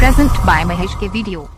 Present by Mahesh के video.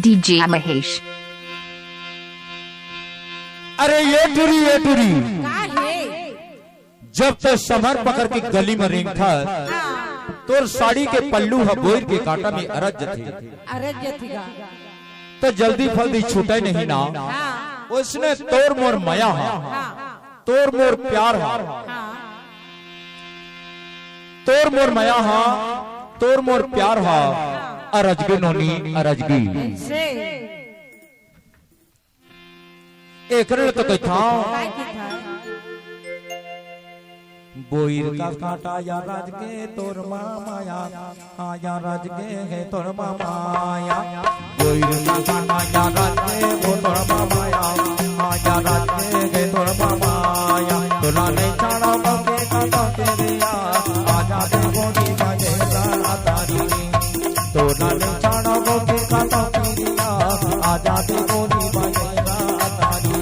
DJ Mahesh. अरे ये टूरी जब तक समर पकड़ के गली में रेंग था तोर साड़ी के पल्लू बोर के कांटा में अरज थे तो जल्दी फल्दी छूटे नहीं ना। उसने तोर मोर माया तोर मोर प्यार तोर मोर माया तोर मोर प्यार अरजगी नोनी अरजगी एक तो कोई था बोईर का कांटा या राज के तोर माया आया राज के है तोर माया बोईर का कांटा या राज के वो तोर माया आया राज के है तोर माया तोला नहीं छाड़ा बके कांटा तेरिया आजा दे गोदी बजेगा तारी तोला नहीं छाड़ा बके कांटा तेरिया आजा दे गोदी बजेगा तारी।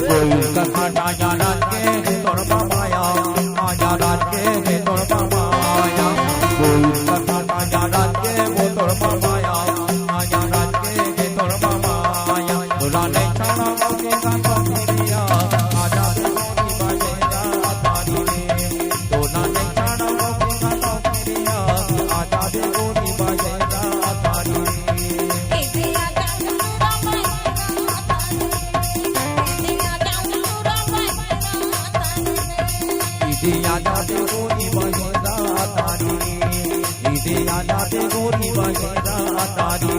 कोई कांटा या रात के तोर माया आया रात के तोर माया कोई कांटा या रात के वो तोर माया आया रात के तोर माया तोला नहीं छाड़ा के कांटा तेरिया आजा दे गोदी बजेगा तारी तोला नहीं छाड़ा के कांटा तेरिया आजा दे गोदी बजेगा तारी। आजा दे गोरी बजेगा तारी इदे आजा दे गोरी बजेगा तारी।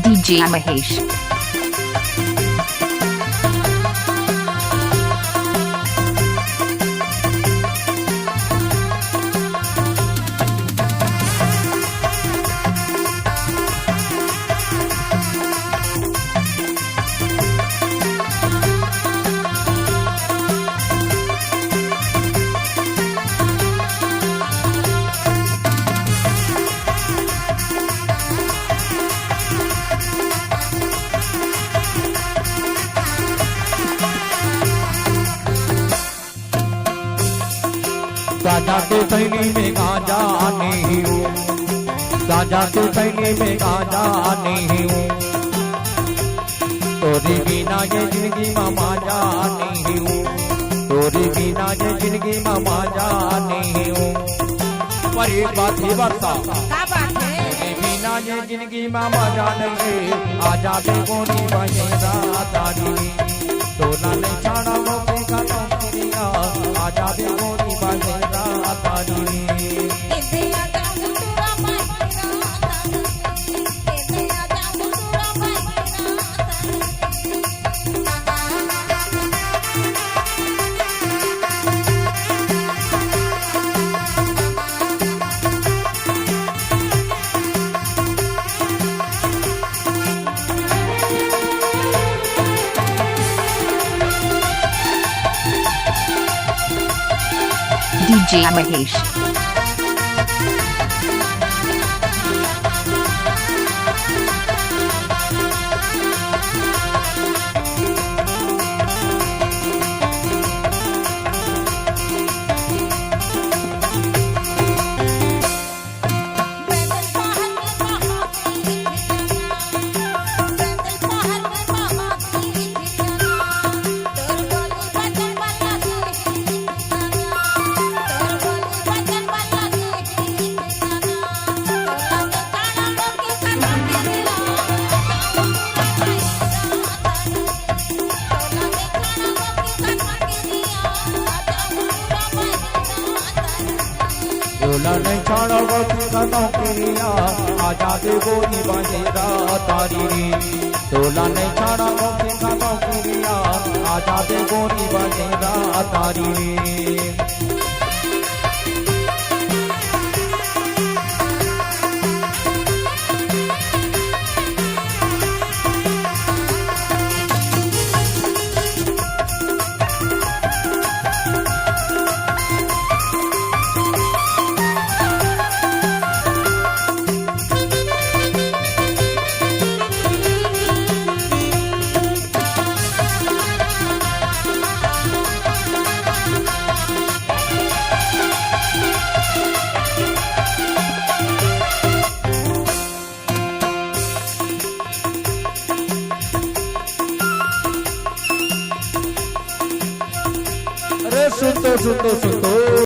DJ महेश। गाजा के थैली में गाजा नहीं हूँ गाजा के थैली में गाजा नहीं हूँ तोरी बिना ये जिंदगी में मजा नहीं हूँ तोरी बिना ये जिंदगी में मजा नहीं हूँ। पर एक बात ही बता तोरी बिना ये जिंदगी में मजा नहीं आजा दे गोरी बजेगा तारी तोला नहीं छाड़ा मोके का तेरिया आजा दे गोरी बजेगा तारी। DJ महेश। छाड़ा गोपी का नौकरिया आजा दे गोरी बजेरा तारी रे तोला नहीं छाड़ा गोपी का नौकरिया आजा दे गोरी बजेरा तारी रे सुन तो